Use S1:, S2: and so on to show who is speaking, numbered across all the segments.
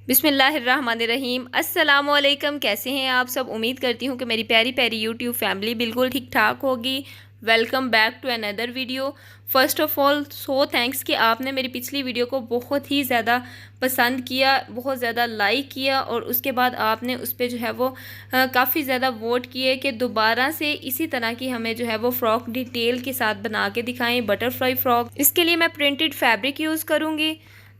S1: बिस्मिल्लाहिर्रहमानिर्रहीम। अस्सलामुअलैकुम। कैसे हैं आप सब? उम्मीद करती हूँ कि मेरी प्यारी प्यारी यूट्यूब फैमिली बिल्कुल ठीक ठाक होगी। Welcome back to another video. First of all so thanks कि आपने मेरी पिछली वीडियो को बहुत ही ज़्यादा पसंद किया, बहुत ज़्यादा लाइक किया और उसके बाद आपने उस पर जो है वो काफ़ी ज़्यादा वोट किए कि दोबारा से इसी तरह की हमें जो है वो फ़्रॉक डिटेल के साथ बना के दिखाएं, बटरफ्लाई फ़्रॉक। इसके लिए मैं प्रिंटेड फैब्रिक यूज़ करूँगी।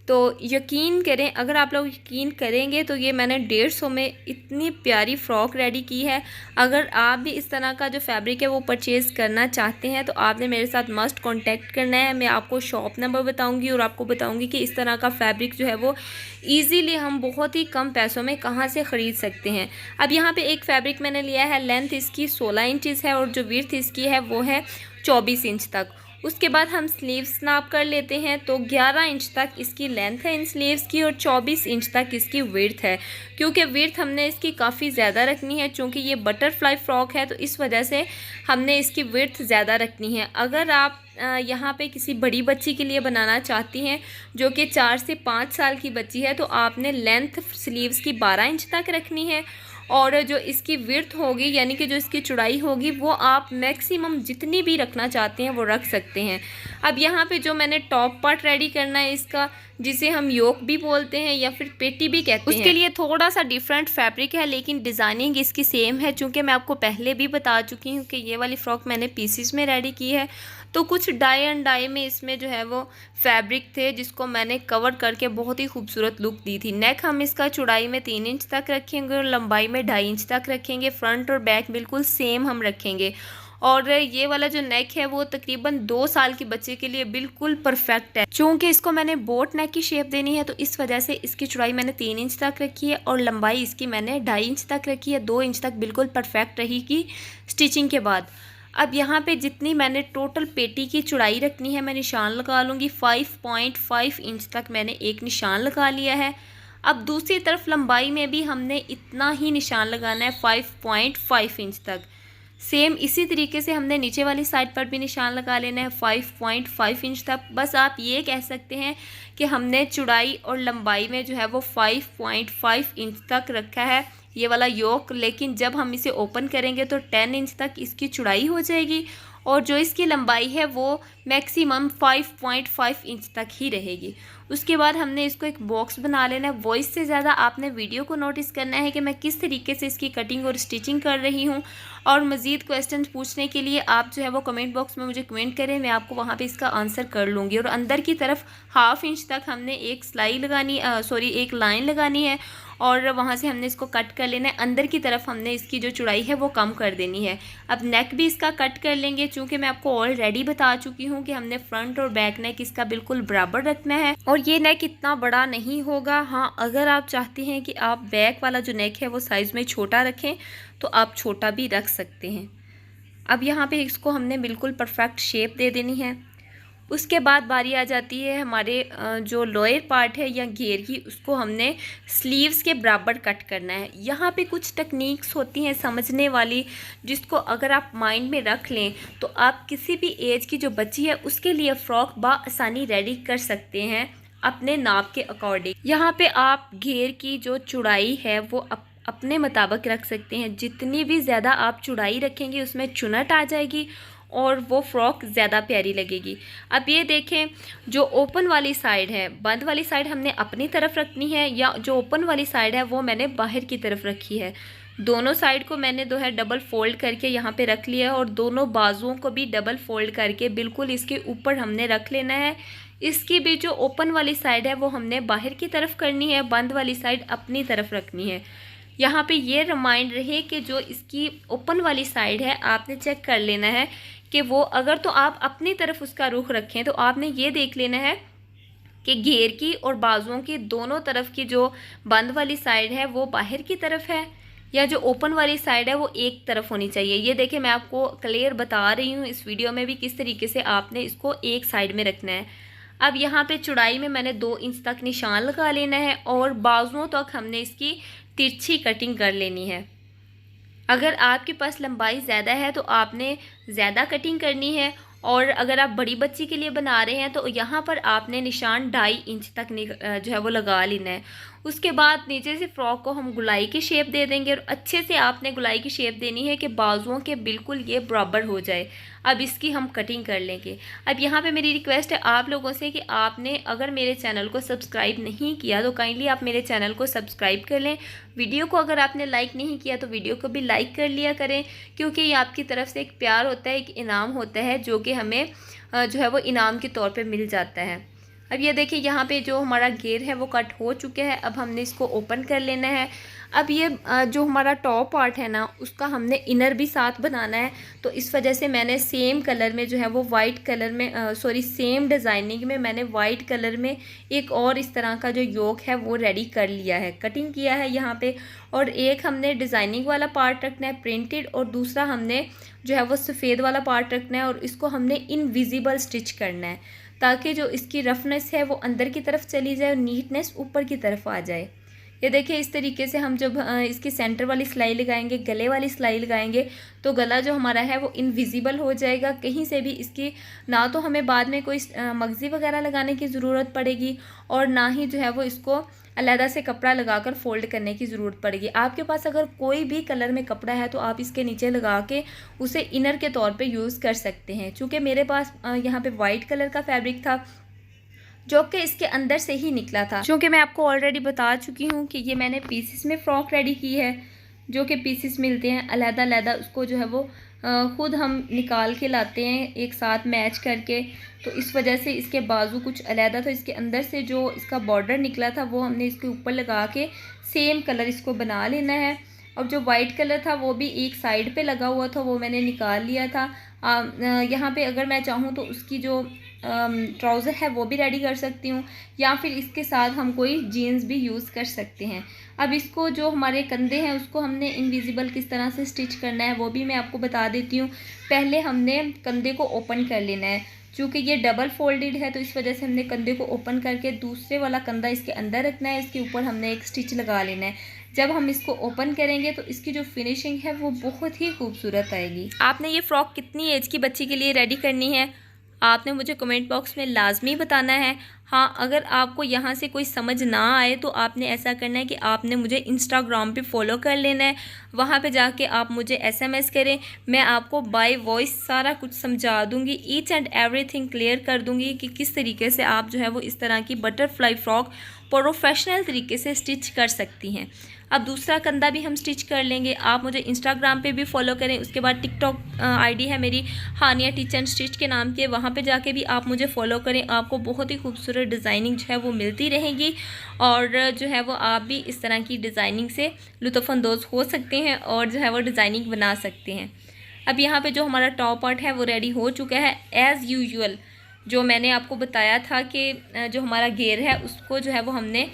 S1: तो यकीन करें, अगर आप लोग यकीन करेंगे तो ये मैंने 150 में इतनी प्यारी फ़्रॉक रेडी की है। अगर आप भी इस तरह का जो फैब्रिक है वो परचेज़ करना चाहते हैं तो आपने मेरे साथ मस्ट कांटेक्ट करना है। मैं आपको शॉप नंबर बताऊंगी और आपको बताऊंगी कि इस तरह का फैब्रिक जो है वो ईज़िली हम बहुत ही कम पैसों में कहाँ से ख़रीद सकते हैं। अब यहाँ पर एक फ़ैब्रिक मैंने लिया है, लेंथ इसकी 16 इंचज़ है और जो विड्थ इसकी है वो है 24 इंच तक। उसके बाद हम स्लीव्स नाप कर लेते हैं तो 11 इंच तक इसकी लेंथ है इन स्लीव्स की और 24 इंच तक इसकी विड्थ है। क्योंकि विड्थ हमने इसकी काफ़ी ज़्यादा रखनी है, चूँकि ये बटरफ्लाई फ्रॉक है तो इस वजह से हमने इसकी विड्थ ज़्यादा रखनी है। अगर आप यहाँ पे किसी बड़ी बच्ची के लिए बनाना चाहती हैं जो कि 4 से 5 साल की बच्ची है तो आपने लेंथ स्लीव्स की 12 इंच तक रखनी है और जो इसकी विड्थ होगी यानी कि जो इसकी चौड़ाई होगी वो आप मैक्सिमम जितनी भी रखना चाहते हैं वो रख सकते हैं। अब यहाँ पे जो मैंने टॉप पार्ट रेडी करना है इसका, जिसे हम योक भी बोलते हैं या फिर पेटी भी कहते हैं, उसके लिए थोड़ा सा डिफरेंट फैब्रिक है लेकिन डिज़ाइनिंग इसकी सेम है। चूँकि मैं आपको पहले भी बता चुकी हूँ कि ये वाली फ़्रॉक मैंने पीसीस में रेडी की है तो कुछ डाई एंड डाई में इसमें जो है वो फैब्रिक थे जिसको मैंने कवर करके बहुत ही खूबसूरत लुक दी थी। नेक हम इसका चौड़ाई में 3 इंच तक रखेंगे और लंबाई में 2.5 इंच तक रखेंगे। फ्रंट और बैक बिल्कुल सेम हम रखेंगे और ये वाला जो नेक है वो तकरीबन 2 साल के बच्चे के लिए बिल्कुल परफेक्ट है। चूँकि इसको मैंने बोट नेक की शेप देनी है तो इस वजह से इसकी चौड़ाई मैंने 3 इंच तक रखी है और लंबाई इसकी मैंने 2.5 इंच तक रखी है। 2 इंच तक बिल्कुल परफेक्ट रहेगी स्टिचिंग के बाद। अब यहाँ पे जितनी मैंने टोटल पेटी की चौड़ाई रखनी है मैं निशान लगा लूँगी। 5.5 इंच तक मैंने एक निशान लगा लिया है। अब दूसरी तरफ लंबाई में भी हमने इतना ही निशान लगाना है 5.5 इंच तक। सेम इसी तरीके से हमने नीचे वाली साइड पर भी निशान लगा लेना है 5.5 इंच तक। बस आप ये कह सकते हैं कि हमने चौड़ाई और लंबाई में जो है वो 5.5 इंच तक रखा है ये वाला योक, लेकिन जब हम इसे ओपन करेंगे तो 10 इंच तक इसकी चौड़ाई हो जाएगी और जो इसकी लंबाई है वो मैक्सिमम 5.5 इंच तक ही रहेगी। उसके बाद हमने इसको एक बॉक्स बना लेना है। वॉइस से ज़्यादा आपने वीडियो को नोटिस करना है कि मैं किस तरीके से इसकी कटिंग और स्टिचिंग कर रही हूँ। और मज़ीद क्वेश्चन पूछने के लिए आप जो है वो कमेंट बॉक्स में मुझे कमेंट करें, मैं आपको वहाँ पे इसका आंसर कर लूँगी। और अंदर की तरफ 1/2 इंच तक हमने एक सिलाई लगानी एक लाइन लगानी है और वहाँ से हमने इसको कट कर लेना है। अंदर की तरफ हमने इसकी जो चौड़ाई है वो कम कर देनी है। अब नेक भी इसका कट कर लेंगे, चूँकि मैं आपको ऑलरेडी बता चुकी हूँ कि हमने फ्रंट और बैक नेक इसका बिल्कुल बराबर रखना है और ये नेक इतना बड़ा नहीं होगा। हाँ, अगर आप चाहते हैं कि आप बैक वाला जो नेक है वो साइज़ में छोटा रखें तो आप छोटा भी रख सकते हैं। अब यहाँ पे इसको हमने बिल्कुल परफेक्ट शेप दे देनी है। उसके बाद बारी आ जाती है हमारे जो लोअर पार्ट है या घेर की, उसको हमने स्लीव्स के बराबर कट करना है। यहाँ पे कुछ टेक्निक्स होती हैं समझने वाली, जिसको अगर आप माइंड में रख लें तो आप किसी भी एज की जो बच्ची है उसके लिए फ़्रॉक बआसानी रेडी कर सकते हैं अपने नाप के अकॉर्डिंग। यहाँ पे आप घेर की जो चौड़ाई है वो अपने मुताबिक रख सकते हैं। जितनी भी ज़्यादा आप चौड़ाई रखेंगे उसमें चुनट आ जाएगी और वो फ़्रॉक ज़्यादा प्यारी लगेगी। अब ये देखें, जो ओपन वाली साइड है, बंद वाली साइड हमने अपनी तरफ रखनी है या जो ओपन वाली साइड है वो मैंने बाहर की तरफ रखी है। दोनों साइड को मैंने जो है डबल फोल्ड करके यहाँ पे रख लिया है और दोनों बाजुओं को भी डबल फोल्ड करके बिल्कुल इसके ऊपर हमने रख लेना है। इसकी भी जो ओपन वाली साइड है वो हमने बाहर की तरफ करनी है, बंद वाली साइड अपनी तरफ रखनी है। यहाँ पे ये रिमाइंड रहे कि जो इसकी ओपन वाली साइड है आपने चेक कर लेना है कि वो, अगर तो आप अपनी तरफ उसका रुख रखें तो आपने ये देख लेना है कि घेर की और बाजुओं की दोनों तरफ की जो बंद वाली साइड है वो बाहर की तरफ है या जो ओपन वाली साइड है वो एक तरफ होनी चाहिए। ये देखिए, मैं आपको क्लियर बता रही हूँ इस वीडियो में भी किस तरीके से आपने इसको एक साइड में रखना है। अब यहाँ पे चौड़ाई में मैंने 2 इंच तक निशान लगा लेना है और बाजुओं तक हमने इसकी तिरछी कटिंग कर लेनी है। अगर आपके पास लंबाई ज़्यादा है तो आपने ज़्यादा कटिंग करनी है और अगर आप बड़ी बच्ची के लिए बना रहे हैं तो यहाँ पर आपने निशान 2.5 इंच तक जो है वो लगा लेना है। उसके बाद नीचे से फ्रॉक को हम गुलाई की शेप दे देंगे और अच्छे से आपने गुलाई की शेप देनी है कि बाजुओं के बिल्कुल ये बराबर हो जाए। अब इसकी हम कटिंग कर लेंगे। अब यहाँ पे मेरी रिक्वेस्ट है आप लोगों से कि आपने अगर मेरे चैनल को सब्सक्राइब नहीं किया तो काइंडली आप मेरे चैनल को सब्सक्राइब कर लें। वीडियो को अगर आपने लाइक नहीं किया तो वीडियो को भी लाइक कर लिया करें, क्योंकि ये आपकी तरफ से एक प्यार होता है, एक इनाम होता है जो कि हमें जो है वो इनाम के तौर पे मिल जाता है। अब ये देखिए यहाँ पे जो हमारा घेर है वो कट हो चुके हैं। अब हमने इसको ओपन कर लेना है। अब ये जो हमारा टॉप पार्ट है ना उसका हमने इनर भी साथ बनाना है, तो इस वजह से मैंने सेम कलर में जो है वो वाइट कलर में सेम डिज़ाइनिंग में मैंने वाइट कलर में एक और इस तरह का जो योक है वो रेडी कर लिया है, कटिंग किया है यहाँ पे। और एक हमने डिज़ाइनिंग वाला पार्ट रखना है प्रिंटेड, और दूसरा हमने जो है वो सफ़ेद वाला पार्ट रखना है और इसको हमने इनविजिबल स्टिच करना है, ताकि जो इसकी रफनेस है वो अंदर की तरफ चली जाए और नीटनेस ऊपर की तरफ आ जाए। ये देखिए इस तरीके से हम जब इसकी सेंटर वाली सिलाई लगाएंगे, गले वाली सिलाई लगाएंगे, तो गला जो हमारा है वो इनविजिबल हो जाएगा। कहीं से भी इसकी ना तो हमें बाद में कोई मगज़ी वगैरह लगाने की ज़रूरत पड़ेगी और ना ही जो है वो इसको अलहदा से कपड़ा लगाकर फोल्ड करने की ज़रूरत पड़ेगी। आपके पास अगर कोई भी कलर में कपड़ा है तो आप इसके नीचे लगा के उसे इनर के तौर पे यूज़ कर सकते हैं। चूँकि मेरे पास यहाँ पे वाइट कलर का फैब्रिक था जो कि इसके अंदर से ही निकला था। चूँकि मैं आपको ऑलरेडी बता चुकी हूँ कि ये मैंने पीसेस में फ़्रॉक रेडी की है, जो कि पीसेस मिलते हैं अलहदा अलहदा, उसको जो है वो ख़ुद हम निकाल के लाते हैं एक साथ मैच करके। तो इस वजह से इसके बाजू कुछ अलहदा था, इसके अंदर से जो इसका बॉर्डर निकला था वो हमने इसके ऊपर लगा के सेम कलर इसको बना लेना है। अब जो वाइट कलर था वो भी एक साइड पे लगा हुआ था, वो मैंने निकाल लिया था। यहाँ पे अगर मैं चाहूँ तो उसकी जो ट्राउज़र है वो भी रेडी कर सकती हूँ, या फिर इसके साथ हम कोई जीन्स भी यूज़ कर सकते हैं। अब इसको जो हमारे कंधे हैं उसको हमने इनविजिबल किस तरह से स्टिच करना है वो भी मैं आपको बता देती हूँ। पहले हमने कंधे को ओपन कर लेना है, चूँकि ये डबल फोल्डेड है तो इस वजह से हमने कंधे को ओपन करके दूसरे वाला कंधा इसके अंदर रखना है, इसके ऊपर हमने एक स्टिच लगा लेना है। जब हम इसको ओपन करेंगे तो इसकी जो फिनिशिंग है वो बहुत ही खूबसूरत आएगी। आपने ये फ़्रॉक कितनी एज की बच्ची के लिए रेडी करनी है आपने मुझे कमेंट बॉक्स में लाजमी बताना है। हाँ, अगर आपको यहाँ से कोई समझ ना आए तो आपने ऐसा करना है कि आपने मुझे इंस्टाग्राम पे फॉलो कर लेना है। वहाँ पे जाके आप मुझे SMS करें, मैं आपको बाय वॉइस सारा कुछ समझा दूँगी, ईच एंड एवरीथिंग क्लियर कर दूँगी कि किस तरीके से आप जो है वो इस तरह की बटरफ्लाई फ़्रॉक प्रोफेशनल तरीके से स्टिच कर सकती हैं। अब दूसरा कंधा भी हम स्टिच कर लेंगे। आप मुझे इंस्टाग्राम पे भी फॉलो करें, उसके बाद टिकटॉक आईडी है मेरी हानिया टीच एंड स्टिच के नाम के, वहाँ पे जाके भी आप मुझे फॉलो करें। आपको बहुत ही खूबसूरत डिज़ाइनिंग जो है वो मिलती रहेगी और जो है वो आप भी इस तरह की डिज़ाइनिंग से लुत्फ़अंदोज़ हो सकते हैं और जो है वो डिज़ाइनिंग बना सकते हैं। अब यहाँ पे जो हमारा टॉप पार्ट है वो रेडी हो चुका है। एज़ यूजुअल जो मैंने आपको बताया था कि जो हमारा घेर है उसको जो है वो हमने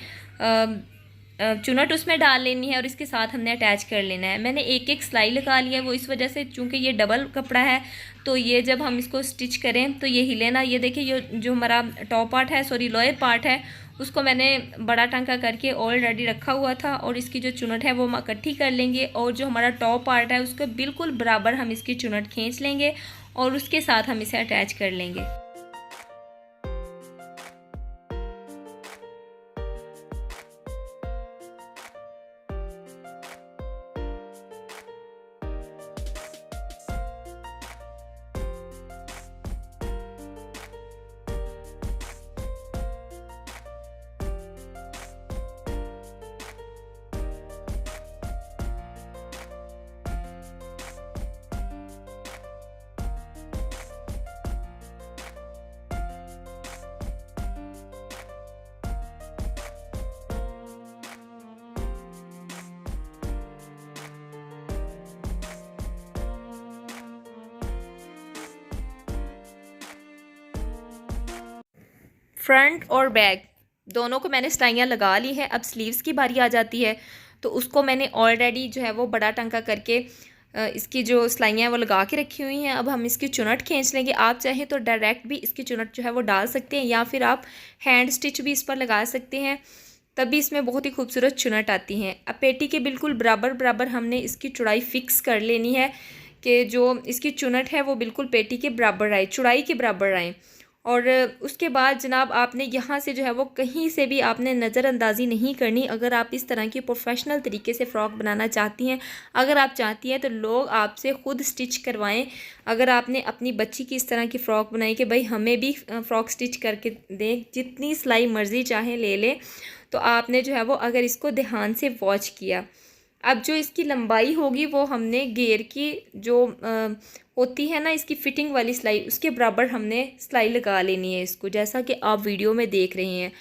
S1: चुनट उसमें डाल लेनी है और इसके साथ हमने अटैच कर लेना है। मैंने एक एक सिलाई लगा लिया है, वो इस वजह से चूँकि ये डबल कपड़ा है तो ये जब हम इसको स्टिच करें तो ये हिले ना। ये देखिए ये जो हमारा टॉप पार्ट है लोअर पार्ट है उसको मैंने बड़ा टांका करके ऑलरेडी रखा हुआ था और इसकी जो चुनट है वो हम इकट्ठी कर लेंगे और जो हमारा टॉप पार्ट है उसको बिल्कुल बराबर हम इसकी चुनट खींच लेंगे और उसके साथ हम इसे अटैच कर लेंगे। फ्रंट और बैक दोनों को मैंने सिलाइयाँ लगा ली है। अब स्लीव्स की बारी आ जाती है तो उसको मैंने ऑलरेडी जो है वो बड़ा टांका करके इसकी जो सिलाइयाँ वो लगा के रखी हुई हैं। अब हम इसकी चुनट खींच लेंगे। आप चाहें तो डायरेक्ट भी इसकी चुनट जो है वो डाल सकते हैं या फिर आप हैंड स्टिच भी इस पर लगा सकते हैं, तभी इसमें बहुत ही खूबसूरत चुनट आती हैं। अब पेटी के बिल्कुल बराबर बराबर हमने इसकी चौड़ाई फ़िक्स कर लेनी है कि जो इसकी चुनट है वो बिल्कुल पेटी के बराबर आए, चौड़ाई के बराबर आए। और उसके बाद जनाब आपने यहाँ से जो है वो कहीं से भी आपने नज़रअंदाज़ी नहीं करनी। अगर आप इस तरह की प्रोफेशनल तरीके से फ़्रॉक बनाना चाहती हैं, अगर आप चाहती हैं तो लोग आपसे ख़ुद स्टिच करवाएं। अगर आपने अपनी बच्ची की इस तरह की फ़्रॉक बनाई कि भाई हमें भी फ़्रॉक स्टिच करके दें, जितनी सिलाई मर्ज़ी चाहें ले लें, तो आपने जो है वो अगर इसको ध्यान से वॉच किया, अब जो इसकी लंबाई होगी वो हमने घेर की जो होती है ना इसकी फ़िटिंग वाली सिलाई, उसके बराबर हमने सिलाई लगा लेनी है इसको, जैसा कि आप वीडियो में देख रहे हैं।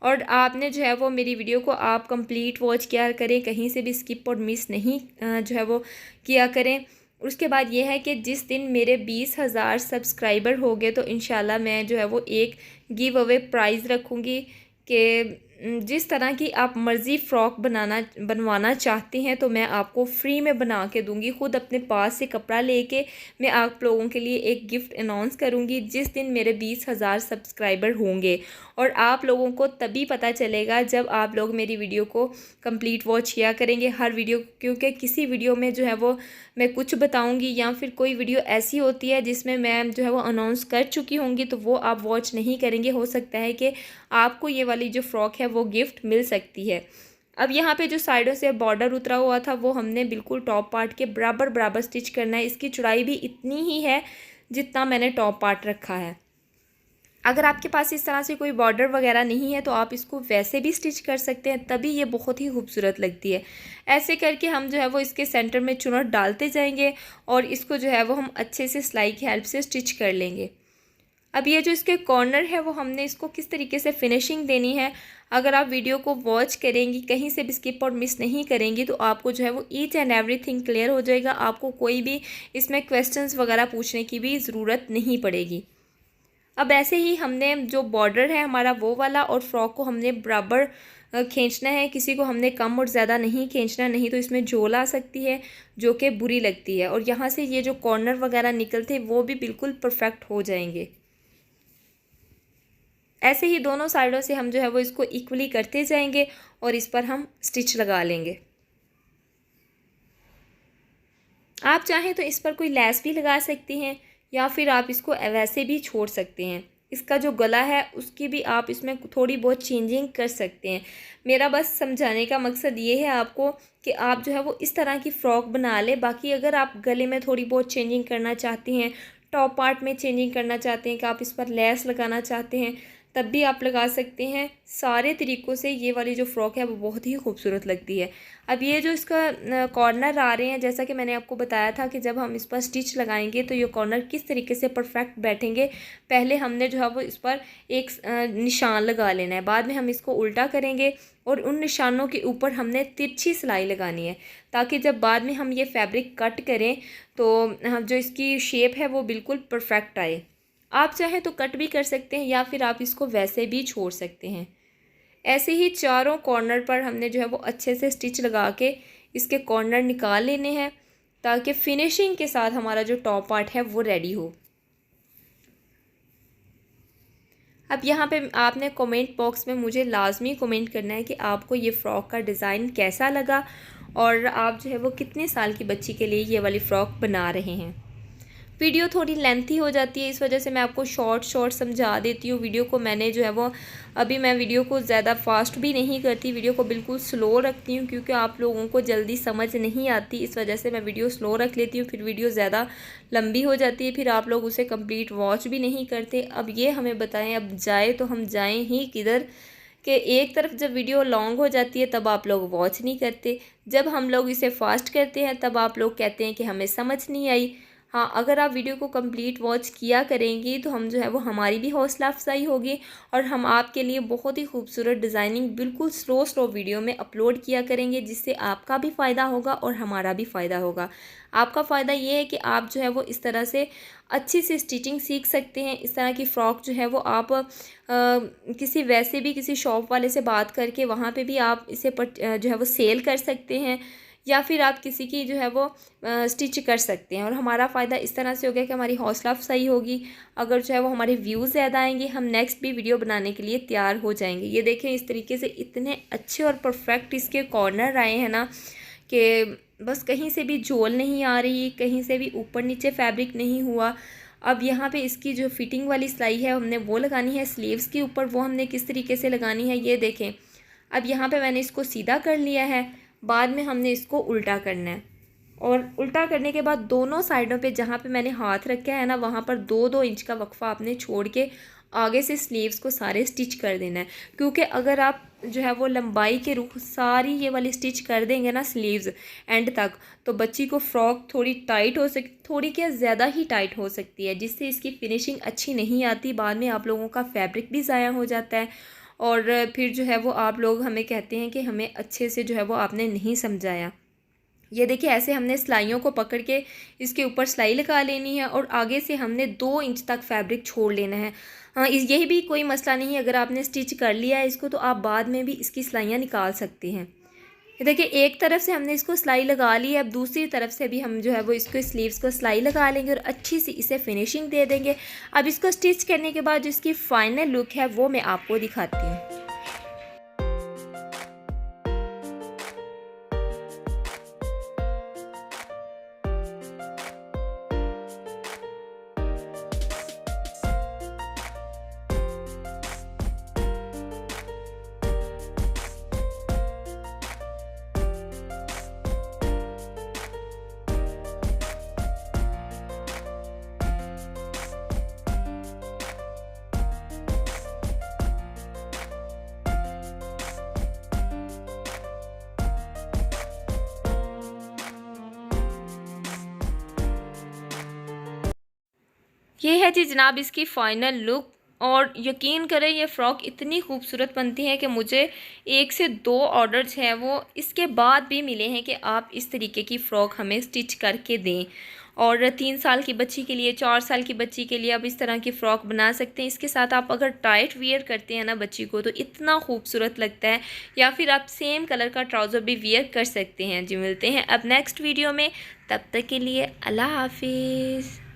S1: और आपने जो है वो मेरी वीडियो को आप कंप्लीट वॉच किया करें, कहीं से भी स्किप और मिस नहीं जो है वो किया करें। उसके बाद ये है कि जिस दिन मेरे 20,000 सब्सक्राइबर हो गए तो इंशाल्लाह मैं जो है वो एक गिव अवे प्राइज़ रखूँगी कि जिस तरह की आप मर्ज़ी फ़्रॉक बनवाना चाहते हैं तो मैं आपको फ्री में बना के दूंगी। ख़ुद अपने पास से कपड़ा लेके मैं आप लोगों के लिए एक गिफ्ट अनाउंस करूंगी जिस दिन मेरे 20,000 सब्सक्राइबर होंगे। और आप लोगों को तभी पता चलेगा जब आप लोग मेरी वीडियो को कंप्लीट वॉच किया करेंगे, हर वीडियो, क्योंकि किसी वीडियो में जो है वो मैं कुछ बताऊंगी या फिर कोई वीडियो ऐसी होती है जिसमें मैं जो है वो अनाउंस कर चुकी होंगी तो वो आप वॉच नहीं करेंगे। हो सकता है कि आपको ये वाली जो फ़्रॉक है वो गिफ्ट मिल सकती है। अब यहाँ पे जो साइडों से बॉर्डर उतरा हुआ था वो हमने बिल्कुल टॉप पार्ट के बराबर बराबर स्टिच करना है। इसकी चौड़ाई भी इतनी ही है जितना मैंने टॉप पार्ट रखा है। अगर आपके पास इस तरह से कोई बॉर्डर वगैरह नहीं है तो आप इसको वैसे भी स्टिच कर सकते हैं, तभी ये बहुत ही खूबसूरत लगती है। ऐसे करके हम जो है वो इसके सेंटर में चुनट डालते जाएंगे और इसको जो है वो हम अच्छे से सिलाई की हेल्प से स्टिच कर लेंगे। अब ये जो इसके कॉर्नर है वो हमने इसको किस तरीके से फिनिशिंग देनी है, अगर आप वीडियो को वॉच करेंगी, कहीं से भी स्किप और मिस नहीं करेंगी तो आपको जो है वो ईच एंड एवरीथिंग क्लियर हो जाएगा। आपको कोई भी इसमें क्वेश्चंस वगैरह पूछने की भी ज़रूरत नहीं पड़ेगी। अब ऐसे ही हमने जो बॉर्डर है हमारा वो वाला और फ्रॉक को हमने बराबर खींचना है, किसी को हमने कम और ज़्यादा नहीं खींचना, नहीं तो इसमें झोल आ सकती है जो कि बुरी लगती है। और यहाँ से ये जो कॉर्नर वगैरह निकलते वो भी बिल्कुल परफेक्ट हो जाएंगे। ऐसे ही दोनों साइडों से हम जो है वो इसको इक्वली करते जाएंगे और इस पर हम स्टिच लगा लेंगे। आप चाहें तो इस पर कोई लेस भी लगा सकती हैं या फिर आप इसको वैसे भी छोड़ सकते हैं। इसका जो गला है उसकी भी आप इसमें थोड़ी बहुत चेंजिंग कर सकते हैं। मेरा बस समझाने का मकसद ये है आपको कि आप जो है वो इस तरह की फ़्रॉक बना लें। बाकी अगर आप गले में थोड़ी बहुत चेंजिंग करना चाहती हैं, टॉप पार्ट में चेंजिंग करना चाहते हैं कि आप इस पर लेस लगाना चाहते हैं, तब भी आप लगा सकते हैं। सारे तरीक़ों से ये वाली जो फ़्रॉक है वो बहुत ही खूबसूरत लगती है। अब ये जो इसका कॉर्नर आ रहे हैं, जैसा कि मैंने आपको बताया था कि जब हम इस पर स्टिच लगाएंगे तो ये कॉर्नर किस तरीके से परफेक्ट बैठेंगे, पहले हमने जो है वो इस पर एक निशान लगा लेना है। बाद में हम इसको उल्टा करेंगे और उन निशानों के ऊपर हमने तिरछी सिलाई लगानी है ताकि जब बाद में हम ये फैब्रिक कट करें तो जो इसकी शेप है वो बिल्कुल परफेक्ट आए। आप चाहें तो कट भी कर सकते हैं या फिर आप इसको वैसे भी छोड़ सकते हैं। ऐसे ही चारों कॉर्नर पर हमने जो है वो अच्छे से स्टिच लगा के इसके कॉर्नर निकाल लेने हैं ताकि फिनिशिंग के साथ हमारा जो टॉप पार्ट है वो रेडी हो। अब यहाँ पे आपने कमेंट बॉक्स में मुझे लाजमी कमेंट करना है कि आपको ये फ़्रॉक का डिज़ाइन कैसा लगा और आप जो है वो कितने साल की बच्ची के लिए ये वाली फ़्रॉक बना रहे हैं। वीडियो थोड़ी लेंथी हो जाती है, इस वजह से मैं आपको शॉर्ट समझा देती हूँ। वीडियो को मैंने जो है वो मैं वीडियो को ज़्यादा फास्ट भी नहीं करती, वीडियो को बिल्कुल स्लो रखती हूँ क्योंकि आप लोगों को जल्दी समझ नहीं आती। इस वजह से मैं वीडियो स्लो रख लेती हूँ, फिर वीडियो ज़्यादा लंबी हो जाती है, फिर आप लोग उसे कंप्लीट वॉच भी नहीं करते। अब ये हमें बताएं, अब जाए तो हम जाएँ ही किधर कि एक तरफ जब वीडियो लॉन्ग हो जाती है तब आप लोग वॉच नहीं करते, जब हम लोग इसे फास्ट करते हैं तब आप लोग कहते हैं कि हमें समझ नहीं आई। हाँ, अगर आप वीडियो को कंप्लीट वॉच किया करेंगी तो हम जो है वो हमारी भी हौसला अफजाई होगी और हम आपके लिए बहुत ही खूबसूरत डिज़ाइनिंग बिल्कुल स्लो वीडियो में अपलोड किया करेंगे जिससे आपका भी फ़ायदा होगा और हमारा भी फ़ायदा होगा। आपका फ़ायदा ये है कि आप जो है वो इस तरह से अच्छी सी स्टिचिंग सीख सकते हैं। इस तरह की फ़्रॉक जो है वो आप किसी वैसे भी किसी शॉप वाले से बात करके वहाँ पे भी आप इसे जो है वो सेल कर सकते हैं या फिर आप किसी की जो है वो स्टिच कर सकते हैं। और हमारा फ़ायदा इस तरह से हो गया कि हमारी हौसला अफजाई होगी। अगर जो है वो हमारे व्यूज़ ज़्यादा आएंगे, हम नेक्स्ट भी वीडियो बनाने के लिए तैयार हो जाएंगे। ये देखें, इस तरीके से इतने अच्छे और परफेक्ट इसके कॉर्नर आए हैं ना कि बस कहीं से भी झोल नहीं आ रही, कहीं से भी ऊपर नीचे फैब्रिक नहीं हुआ। अब यहाँ पे इसकी जो फिटिंग वाली सिलाई है हमने वो लगानी है स्लीव्स के ऊपर। वो हमने किस तरीके से लगानी है ये देखें। अब यहाँ पे मैंने इसको सीधा कर लिया है, बाद में हमने इसको उल्टा करना है और उल्टा करने के बाद दोनों साइडों पे जहाँ पे मैंने हाथ रखा है ना वहाँ पर 2-2 इंच का वक्फा आपने छोड़ के आगे से स्लीव्स को सारे स्टिच कर देना है। क्योंकि अगर आप जो है वो लंबाई के रुख सारी ये वाली स्टिच कर देंगे ना स्लीव्स एंड तक, तो बच्ची को फ्रॉक थोड़ी टाइट हो सकती, थोड़ी क्या ज़्यादा ही टाइट हो सकती है, जिससे इसकी फिनिशिंग अच्छी नहीं आती। बाद में आप लोगों का फैब्रिक भी ज़ाया हो जाता है और फिर जो है वो आप लोग हमें कहते हैं कि हमें अच्छे से जो है वो आपने नहीं समझाया। ये देखिए ऐसे हमने सिलाइयों को पकड़ के इसके ऊपर सिलाई लगा लेनी है और आगे से हमने 2 इंच तक फैब्रिक छोड़ लेना है। हाँ, यही भी कोई मसला नहीं है, अगर आपने स्टिच कर लिया है इसको तो आप बाद में भी इसकी सिलाइयाँ निकाल सकते हैं। ये देखिए एक तरफ से हमने इसको सिलाई लगा ली है, अब दूसरी तरफ से भी हम जो है वो इसको स्लीव्स को सिलाई लगा लेंगे और अच्छी सी इसे फिनिशिंग दे देंगे। अब इसको स्टिच करने के बाद जो इसकी फाइनल लुक है वो मैं आपको दिखाती हूँ। ये है जी जनाब इसकी फ़ाइनल लुक और यकीन करें ये फ़्रॉक इतनी खूबसूरत बनती है कि मुझे 1 से 2 ऑर्डर्स हैं वो इसके बाद भी मिले हैं कि आप इस तरीके की फ़्रॉक हमें स्टिच करके दें। और 3 साल की बच्ची के लिए, 4 साल की बच्ची के लिए आप इस तरह की फ़्रॉक बना सकते हैं। इसके साथ आप अगर टाइट वियर करते हैं ना बच्ची को तो इतना खूबसूरत लगता है, या फिर आप सेम कलर का ट्राउज़र भी वियर कर सकते हैं। जी मिलते हैं अब नेक्स्ट वीडियो में, तब तक के लिए अल्लाह हाफिज़।